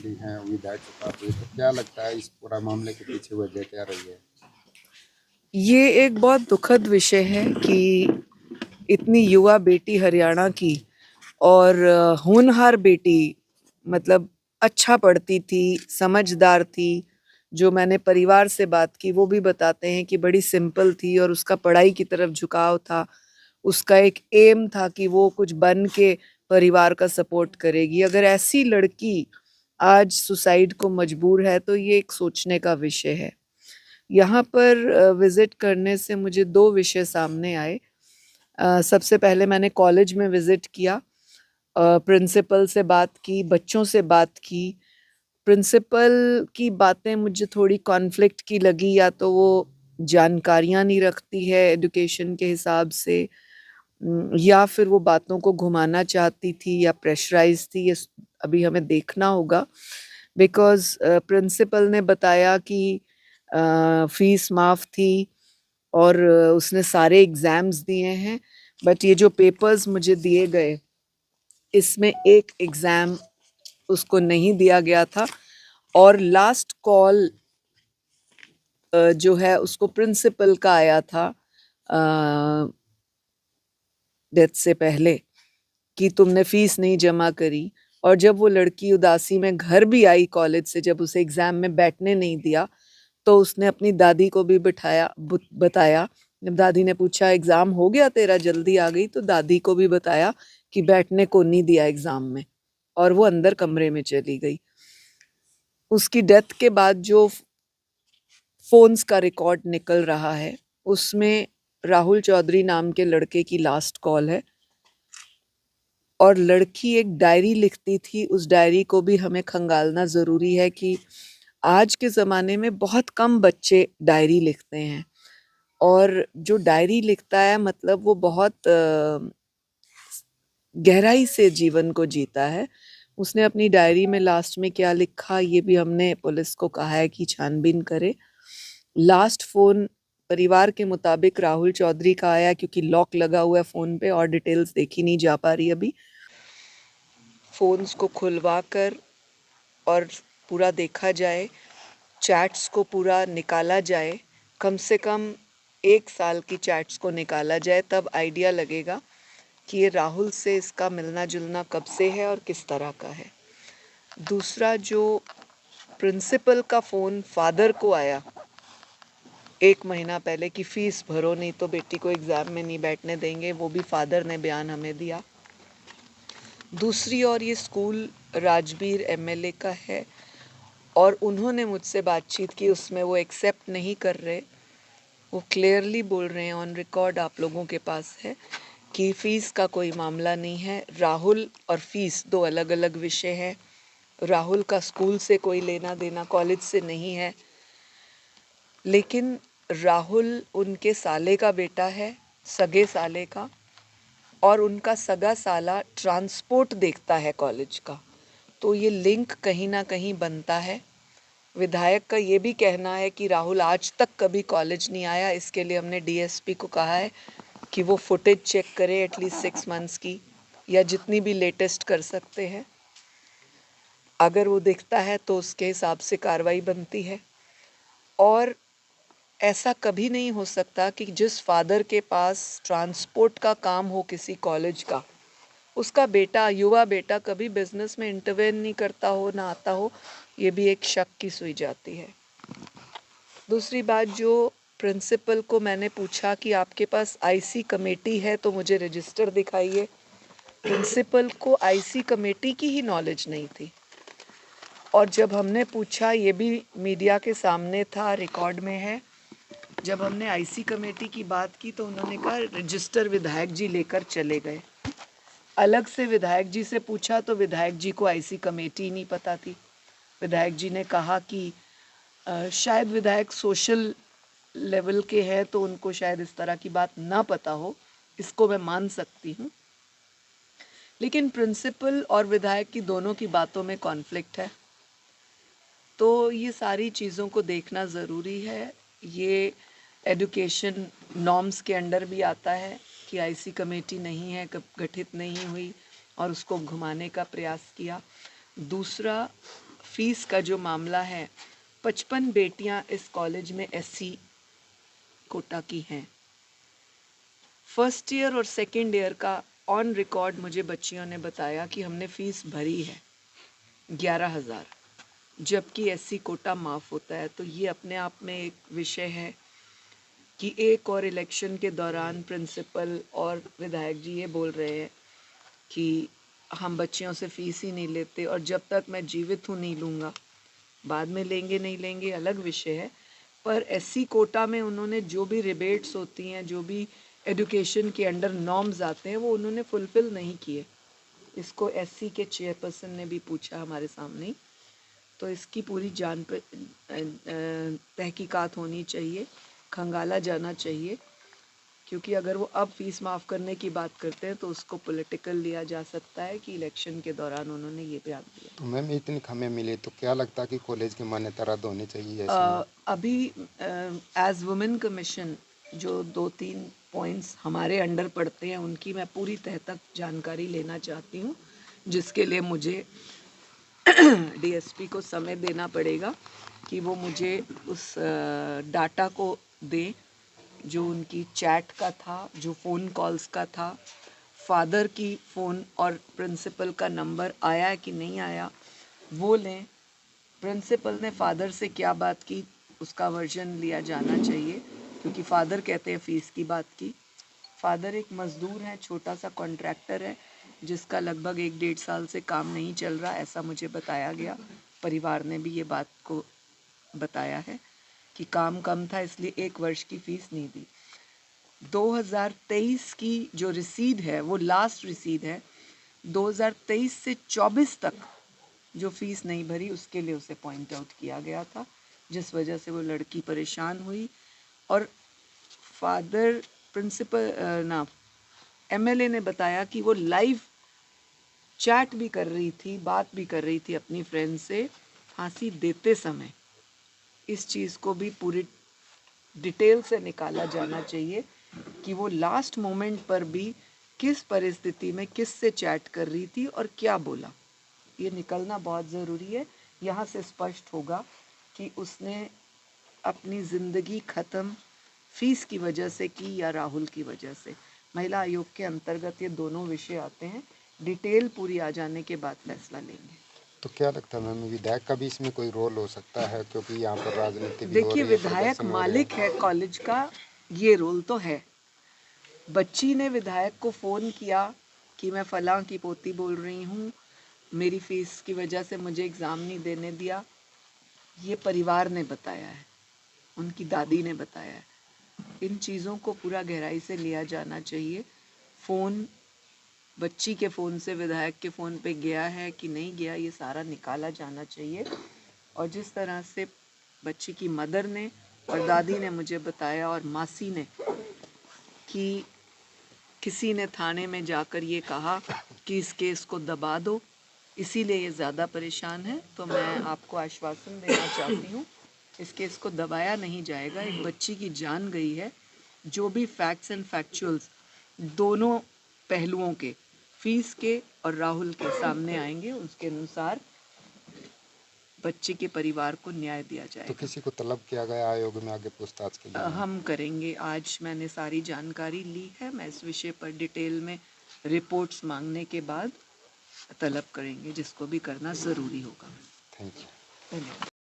चौधरी हैं विधायक से बात हुई, तो क्या लगता है इस पूरा मामले के पीछे वजह क्या रही है? ये एक बहुत दुखद विषय है कि इतनी युवा बेटी हरियाणा की और होनहार बेटी, मतलब अच्छा पढ़ती थी, समझदार थी। जो मैंने परिवार से बात की वो भी बताते हैं कि बड़ी सिंपल थी और उसका पढ़ाई की तरफ झुकाव था। उसका एक एम था कि वो कुछ बन के परिवार का सपोर्ट करेगी। अगर ऐसी लड़की आज सुसाइड को मजबूर है तो ये एक सोचने का विषय है। यहाँ पर विजिट करने से मुझे दो विषय सामने आए। सबसे पहले मैंने कॉलेज में विजिट किया, प्रिंसिपल से बात की, बच्चों से बात की। प्रिंसिपल की बातें मुझे थोड़ी कॉन्फ्लिक्ट की लगी, या तो वो जानकारियां नहीं रखती है एजुकेशन के हिसाब से, या फिर वो बातों को घुमाना चाहती थी या प्रेशराइज थी। ये अभी हमें देखना होगा। बिकॉज प्रिंसिपल ने बताया कि फीस माफ थी और उसने सारे एग्जाम्स दिए हैं, बट ये जो पेपर्स मुझे दिए गए इसमें एक एग्जाम उसको नहीं दिया गया था। और लास्ट कॉल जो है उसको प्रिंसिपल का आया था डेथ से पहले कि तुमने फीस नहीं जमा करी। और जब वो लड़की उदासी में घर भी आई कॉलेज से, जब उसे एग्जाम में बैठने नहीं दिया, तो उसने अपनी दादी को भी बताया। जब दादी ने पूछा एग्जाम हो गया तेरा, जल्दी आ गई, तो दादी को भी बताया कि बैठने को नहीं दिया एग्जाम में, और वो अंदर कमरे में चली गई। उसकी डेथ के बाद जो फोन्स का रिकॉर्ड निकल रहा है उसमें राहुल चौधरी नाम के लड़के की लास्ट कॉल है, और लड़की एक डायरी लिखती थी। उस डायरी को भी हमें खंगालना ज़रूरी है कि आज के ज़माने में बहुत कम बच्चे डायरी लिखते हैं, और जो डायरी लिखता है मतलब वो बहुत गहराई से जीवन को जीता है। उसने अपनी डायरी में लास्ट में क्या लिखा ये भी हमने पुलिस को कहा है कि छानबीन करे। लास्ट फोन परिवार के मुताबिक राहुल चौधरी का आया, क्योंकि लॉक लगा हुआ है फोन पे और डिटेल्स देखी नहीं जा पा रही अभी। फोन्स को खुलवा कर और पूरा देखा जाए, चैट्स को पूरा निकाला जाए, कम से कम 1 साल की चैट्स को निकाला जाए, तब आइडिया लगेगा कि ये राहुल से इसका मिलना जुलना कब से है और किस तरह का है। दूसरा, जो प्रिंसिपल का फ़ोन फादर को आया 1 महीना पहले कि फ़ीस भरो नहीं तो बेटी को एग्ज़ाम में नहीं बैठने देंगे, वो भी फादर ने बयान हमें दिया। दूसरी ओर ये स्कूल राजबीर एमएलए का है और उन्होंने मुझसे बातचीत की, उसमें वो एक्सेप्ट नहीं कर रहे। वो क्लियरली बोल रहे हैं, ऑन रिकॉर्ड आप लोगों के पास है, कि फ़ीस का कोई मामला नहीं है। राहुल और फीस दो अलग अलग विषय हैं। राहुल का स्कूल से कोई लेना देना, कॉलेज से नहीं है। लेकिन राहुल उनके साले का बेटा है, सगे साले का, और उनका सगा साला ट्रांसपोर्ट देखता है कॉलेज का, तो ये लिंक कहीं ना कहीं बनता है। विधायक का ये भी कहना है कि राहुल आज तक कभी कॉलेज नहीं आया। इसके लिए हमने डीएसपी को कहा है कि वो फुटेज चेक करे एटलीस्ट 6 मंथ्स की, या जितनी भी लेटेस्ट कर सकते हैं। अगर वो दिखता है तो उसके हिसाब से कार्रवाई बनती है। और ऐसा कभी नहीं हो सकता कि जिस फादर के पास ट्रांसपोर्ट का काम हो किसी कॉलेज का, उसका बेटा, युवा बेटा, कभी बिजनेस में इंटरवेन नहीं करता हो, ना आता हो। ये भी एक शक की सुई जाती है। दूसरी बात, जो प्रिंसिपल को मैंने पूछा कि आपके पास आईसी कमेटी है तो मुझे रजिस्टर दिखाइए, प्रिंसिपल को आईसी कमेटी की ही नॉलेज नहीं थी। और जब हमने पूछा, ये भी मीडिया के सामने था, रिकॉर्ड में है, जब हमने आईसी कमेटी की बात की तो उन्होंने कहा रजिस्टर विधायक जी लेकर चले गए। अलग से विधायक जी से पूछा तो विधायक जी को आईसी कमेटी नहीं पता थी। विधायक जी ने कहा कि शायद विधायक सोशल लेवल के हैं तो उनको शायद इस तरह की बात ना पता हो, इसको मैं मान सकती हूँ। लेकिन प्रिंसिपल और विधायक की दोनों की बातों में कॉन्फ्लिक्ट है, तो ये सारी चीज़ों को देखना ज़रूरी है। ये एजुकेशन नॉर्म्स के अंडर भी आता है कि आईसी कमेटी नहीं है, गठित नहीं हुई और उसको घुमाने का प्रयास किया। दूसरा, फीस का जो मामला है, 55 बेटियां इस कॉलेज में एससी कोटा की हैं। फर्स्ट ईयर और सेकेंड ईयर का ऑन रिकॉर्ड मुझे बच्चियों ने बताया कि हमने फ़ीस भरी है 11,000, जबकि एससी कोटा माफ़ होता है। तो ये अपने आप में एक विषय है कि एक और इलेक्शन के दौरान प्रिंसिपल और विधायक जी ये बोल रहे हैं कि हम बच्चियों से फ़ीस ही नहीं लेते, और जब तक मैं जीवित हूँ नहीं लूँगा। बाद में लेंगे नहीं लेंगे अलग विषय है, पर एससी कोटा में उन्होंने जो भी रिबेट्स होती हैं, जो भी एजुकेशन के अंडर नॉर्म्स आते हैं, वो उन्होंने फुलफ़िल नहीं किए। इसको एससी के चेयरपर्सन ने भी पूछा हमारे सामने ही। तो इसकी पूरी तहकीकात होनी चाहिए, खंगाला जाना चाहिए, क्योंकि अगर वो अब फीस माफ़ करने की बात करते हैं तो उसको पॉलिटिकल लिया जा सकता है कि इलेक्शन के दौरान उन्होंने ये बयान दिया। तो मैम इतनी खामियां मिली तो क्या लगता है कि कॉलेज की मान्यता रद्द होनी चाहिए ऐसे में? अभी एज वुमेन कमीशन जो 2-3 पॉइंट्स हमारे अंडर पड़ते हैं, उनकी मैं पूरी तह तक जानकारी लेना चाहती हूँ, जिसके लिए मुझे डीएसपी को समय देना पड़ेगा कि वो मुझे उस डाटा को दें जो उनकी चैट का था, जो फ़ोन कॉल्स का था, फादर की फ़ोन और प्रिंसिपल का नंबर आया कि नहीं आया वो लें। प्रिंसिपल ने फादर से क्या बात की उसका वर्जन लिया जाना चाहिए, क्योंकि फादर कहते हैं फ़ीस की बात की। फादर एक मज़दूर है, छोटा सा कॉन्ट्रैक्टर है, जिसका लगभग 1-1.5 साल से काम नहीं चल रहा, ऐसा मुझे बताया गया। परिवार ने भी ये बात को बताया है कि काम कम था, इसलिए 1 वर्ष की फ़ीस नहीं दी। 2023 की जो रसीद है वो लास्ट रसीद है। 2023 से 24 तक जो फ़ीस नहीं भरी उसके लिए उसे पॉइंट आउट किया गया था, जिस वजह से वो लड़की परेशान हुई। और फादर प्रिंसिपल ना एमएलए ने बताया कि वो लाइव चैट भी कर रही थी, बात भी कर रही थी अपनी फ्रेंड से फांसी देते समय। इस चीज़ को भी पूरी डिटेल से निकाला जाना चाहिए कि वो लास्ट मोमेंट पर भी किस परिस्थिति में किससे चैट कर रही थी और क्या बोला। ये निकलना बहुत ज़रूरी है। यहाँ से स्पष्ट होगा कि उसने अपनी ज़िंदगी ख़त्म फीस की वजह से की या राहुल की वजह से। महिला आयोग के अंतर्गत ये दोनों विषय आते हैं। डिटेल पूरी आ जाने के बाद फैसला लेंगे। तो क्या लगता है मैम विधायक का भी इसमें कोई रोल हो सकता है, क्योंकि यहाँ पर राजनीति भी हो देखिए, रही है, विधायक प्रदर्शन हो रहे मालिक हैं। है कॉलेज का, ये रोल तो है। बच्ची ने विधायक को फ़ोन किया कि मैं फ़लाँ की पोती बोल रही हूँ, मेरी फ़ीस की वजह से मुझे एग्ज़ाम नहीं देने दिया। ये परिवार ने बताया है, उनकी दादी ने बताया है। इन चीज़ों को पूरा गहराई से लिया जाना चाहिए। फ़ोन बच्ची के फ़ोन से विधायक के फ़ोन पे गया है कि नहीं गया, ये सारा निकाला जाना चाहिए। और जिस तरह से बच्ची की मदर ने और दादी ने मुझे बताया और मासी ने कि किसी ने थाने में जाकर ये कहा कि इस केस को दबा दो, इसीलिए ये ज़्यादा परेशान है, तो मैं आपको आश्वासन देना चाहती हूँ इस केस को दबाया नहीं जाएगा। एक बच्ची की जान गई है। जो भी फैक्ट्स एंड फैक्चुअल्स दोनों पहलुओं के, फीस के और राहुल के सामने आएंगे, उसके अनुसार बच्चे के परिवार को न्याय दिया तो जाएगा। किसी को तलब किया गया आयोग में आगे पूछताछ के लिए? हम करेंगे। आज मैंने सारी जानकारी ली है, मैं इस विषय पर डिटेल में रिपोर्ट्स मांगने के बाद तलब करेंगे, जिसको भी करना ज़रूरी होगा। Thank you. धन्यवाद।